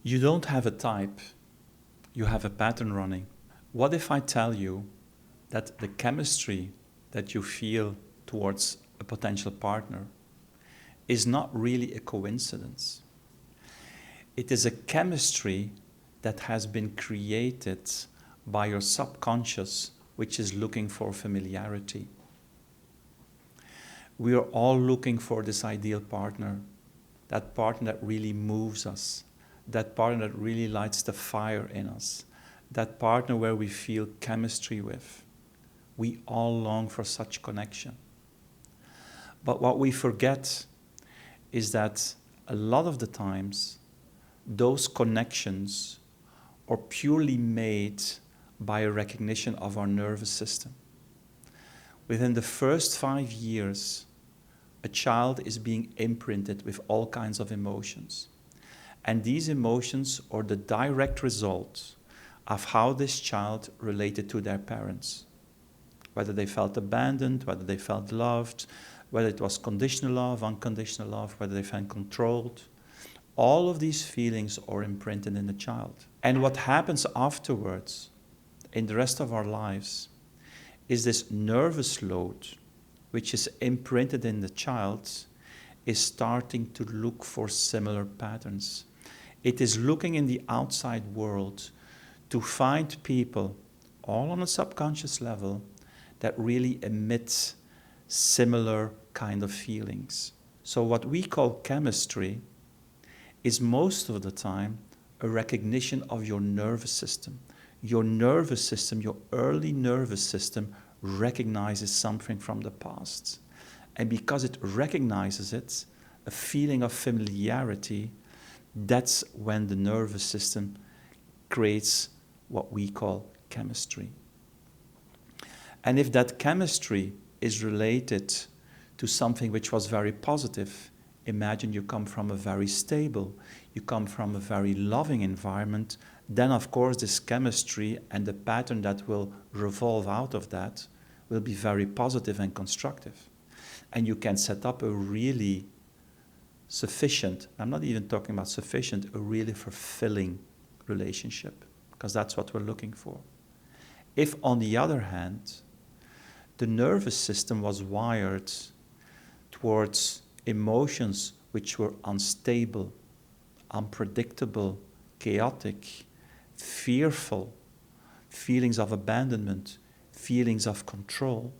You don't have a type, you have a pattern running. What if I tell you that the chemistry that you feel towards a potential partner is not really a coincidence? It is a chemistry that has been created by your subconscious, which is looking for familiarity. We are all looking for this ideal partner, that partner that really moves us, that partner that really lights the fire in us, that partner where we feel chemistry with. We all long for such connection. But what we forget is that a lot of the times, those connections are purely made by a recognition of our nervous system. Within the first 5 years, a child is being imprinted with all kinds of emotions. And these emotions are the direct result of how this child related to their parents. Whether they felt abandoned, whether they felt loved, whether it was conditional love, unconditional love, whether they felt controlled. All of these feelings are imprinted in the child. And what happens afterwards, in the rest of our lives, is this nervous load, which is imprinted in the child, is starting to look for similar patterns. It is looking in the outside world to find people, all on a subconscious level, that really emit similar kind of feelings. So what we call chemistry is most of the time a recognition of your nervous system. Your nervous system, your early nervous system, recognizes something from the past. And because it recognizes it, a feeling of familiarity, that's when the nervous system creates what we call chemistry. And if that chemistry is related to something which was very positive, imagine you come from a very stable, you come from a very loving environment, then of course this chemistry and the pattern that will revolve out of that will be very positive and constructive. And you can set up a really sufficient, I'm not even talking about sufficient, a really fulfilling relationship, because that's what we're looking for. If on the other hand, the nervous system was wired towards emotions which were unstable, unpredictable, chaotic, fearful, feelings of abandonment, feelings of control,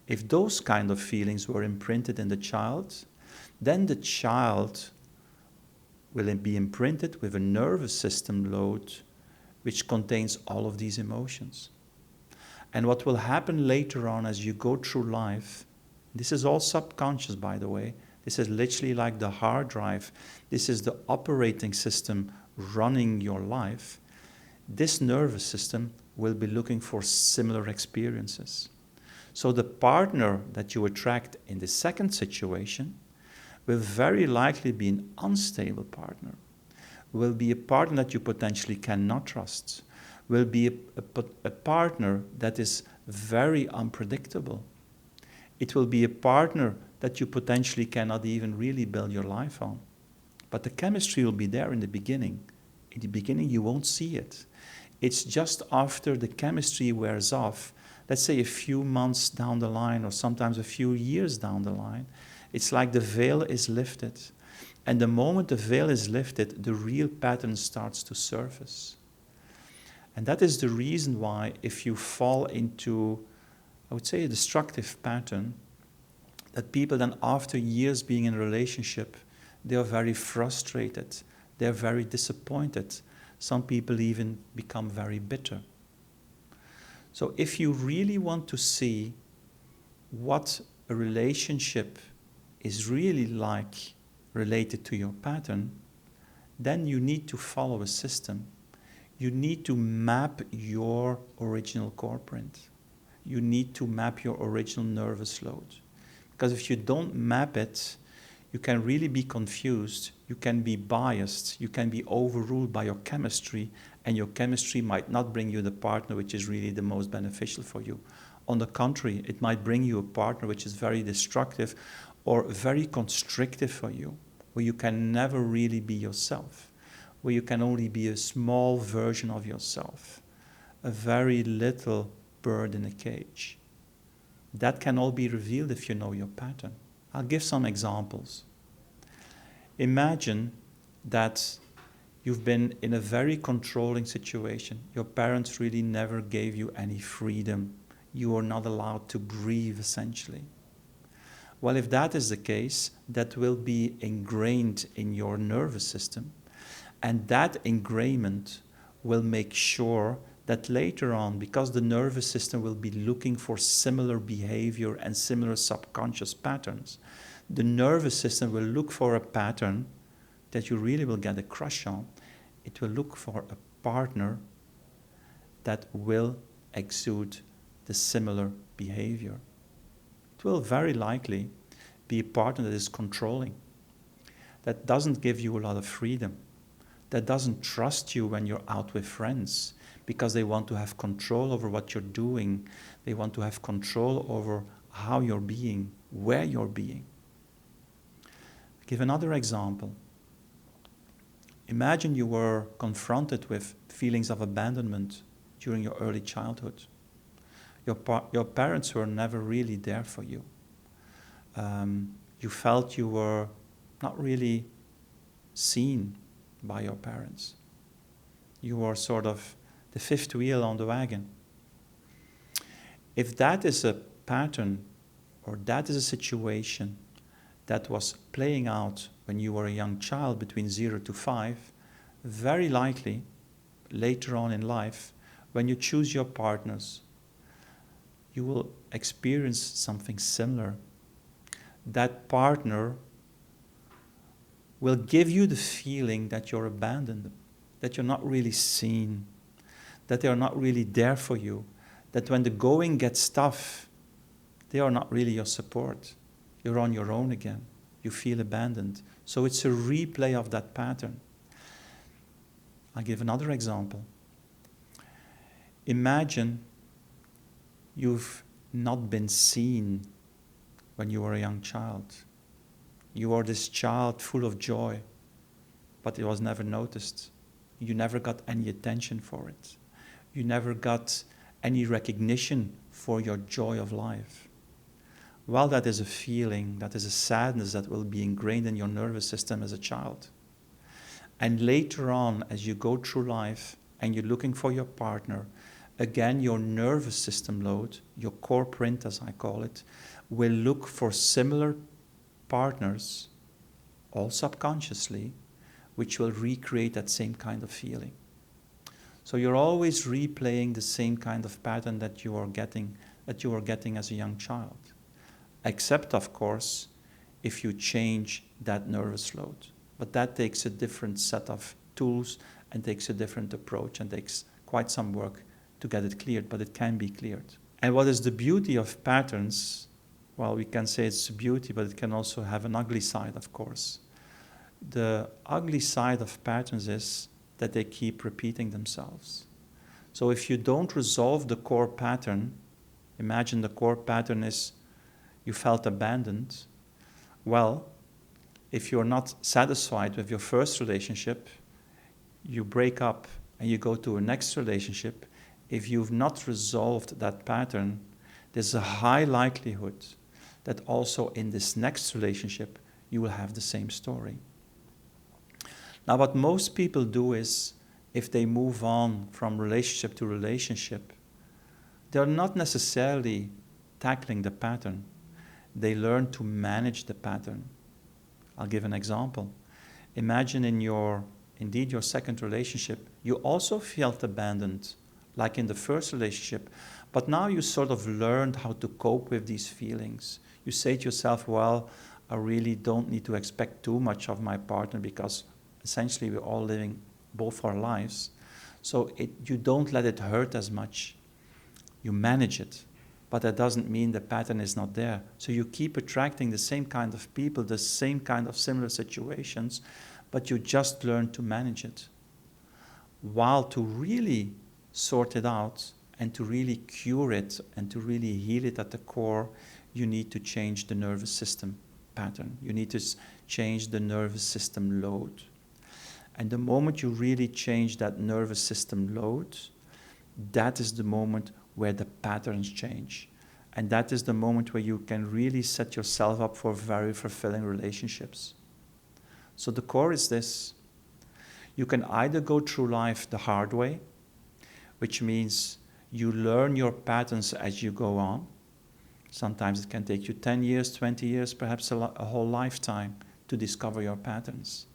if those kind of feelings were imprinted in the child, then the child will be imprinted with a nervous system load which contains all of these emotions. And what will happen later on as you go through life, this is all subconscious, by the way, this is literally like the hard drive, this is the operating system running your life, this nervous system will be looking for similar experiences. So the partner that you attract in the second situation will very likely be an unstable partner, will be a partner that you potentially cannot trust, will be a partner that is very unpredictable. It will be a partner that you potentially cannot even really build your life on. But the chemistry will be there in the beginning. In the beginning, you won't see it. It's just after the chemistry wears off, let's say a few months down the line, or sometimes a few years down the line, it's like the veil is lifted. And the moment the veil is lifted, the real pattern starts to surface. And that is the reason why if you fall into, I would say, a destructive pattern, that people then after years being in a relationship, they are very frustrated, they're very disappointed. Some people even become very bitter. So if you really want to see what a relationship is really like related to your pattern, then you need to follow a system. You need to map your original CorePrint. You need to map your original nervous load. Because if you don't map it, you can really be confused, you can be biased, you can be overruled by your chemistry, and your chemistry might not bring you the partner which is really the most beneficial for you. On the contrary, it might bring you a partner which is very destructive or very constrictive for you, where you can never really be yourself, where you can only be a small version of yourself, a very little bird in a cage. That can all be revealed if you know your pattern. I'll give some examples. Imagine that you've been in a very controlling situation. Your parents really never gave you any freedom. You are not allowed to breathe, essentially. Well, if that is the case, that will be ingrained in your nervous system. And that ingrainment will make sure that later on, because the nervous system will be looking for similar behavior and similar subconscious patterns, the nervous system will look for a pattern that you really will get a crush on. It will look for a partner that will exude the similar behavior. It will very likely be a partner that is controlling, that doesn't give you a lot of freedom, that doesn't trust you when you're out with friends, because they want to have control over what you're doing. They want to have control over how you're being, where you're being. Give another example. Imagine you were confronted with feelings of abandonment during your early childhood. Your parents were never really there for you. You felt you were not really seen by your parents. You were sort of the fifth wheel on the wagon. If that is a pattern, or that is a situation that was playing out when you were a young child between 0 to 5, very likely later on in life, when you choose your partners, you will experience something similar. That partner will give you the feeling that you're abandoned, that you're not really seen, that they are not really there for you, that when the going gets tough, they are not really your support. You're on your own again. You feel abandoned. So it's a replay of that pattern. I'll give another example. Imagine you've not been seen when you were a young child. You are this child full of joy, but it was never noticed. You never got any attention for it. You never got any recognition for your joy of life. Well, that is a feeling, that is a sadness that will be ingrained in your nervous system as a child. And later on, as you go through life and you're looking for your partner, again, your nervous system load, your CorePrint as I call it, will look for similar partners, all subconsciously, which will recreate that same kind of feeling. So you're always replaying the same kind of pattern that you were getting as a young child. Except, of course, if you change that nervous load. But that takes a different set of tools and takes a different approach and takes quite some work to get it cleared, but it can be cleared. And what is the beauty of patterns? Well, we can say it's a beauty, but it can also have an ugly side, of course. The ugly side of patterns is that they keep repeating themselves. So if you don't resolve the core pattern, imagine the core pattern is you felt abandoned. Well, if you're not satisfied with your first relationship, you break up and you go to a next relationship. If you've not resolved that pattern, there's a high likelihood that also in this next relationship, you will have the same story. Now, what most people do is, if they move on from relationship to relationship, they're not necessarily tackling the pattern. They learn to manage the pattern. I'll give an example. Imagine in your second relationship, you also felt abandoned, like in the first relationship, but now you sort of learned how to cope with these feelings. You say to yourself, well, I really don't need to expect too much of my partner because essentially we're all living both our lives. So you don't let it hurt as much. You manage it. But that doesn't mean the pattern is not there. So you keep attracting the same kind of people, the same kind of similar situations, but you just learn to manage it. While to really sort it out and to really cure it and to really heal it at the core, you need to change the nervous system pattern. You need to change the nervous system load. And the moment you really change that nervous system load, that is the moment where the patterns change. And that is the moment where you can really set yourself up for very fulfilling relationships. So the core is this. You can either go through life the hard way, which means you learn your patterns as you go on. Sometimes it can take you 10 years, 20 years, perhaps a whole lifetime to discover your patterns.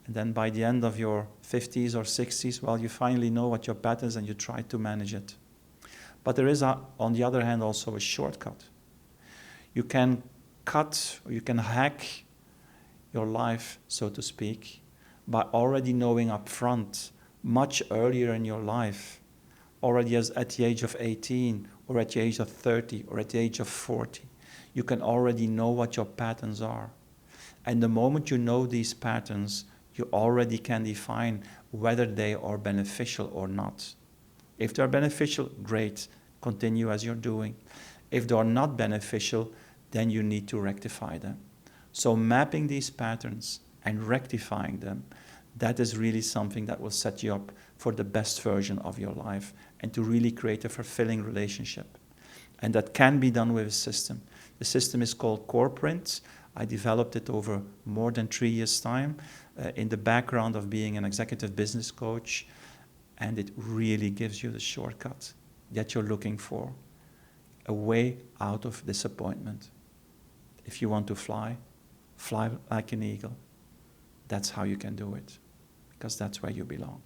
And then by the end of your 50s or 60s, well, you finally know what your patterns and you try to manage it. But there is, on the other hand, also a shortcut. You can cut, or you can hack your life, so to speak, by already knowing up front, much earlier in your life, already at the age of 18, or at the age of 30, or at the age of 40. You can already know what your patterns are. And the moment you know these patterns, you already can define whether they are beneficial or not. If they're beneficial, great, continue as you're doing. If they are not beneficial, then you need to rectify them. So mapping these patterns and rectifying them, that is really something that will set you up for the best version of your life and to really create a fulfilling relationship. And that can be done with a system. The system is called CorePrint. I developed it over more than 3 years' time in the background of being an executive business coach. And it really gives you the shortcut that you're looking for, a way out of disappointment. If you want to fly like an eagle. That's how you can do it, because that's where you belong.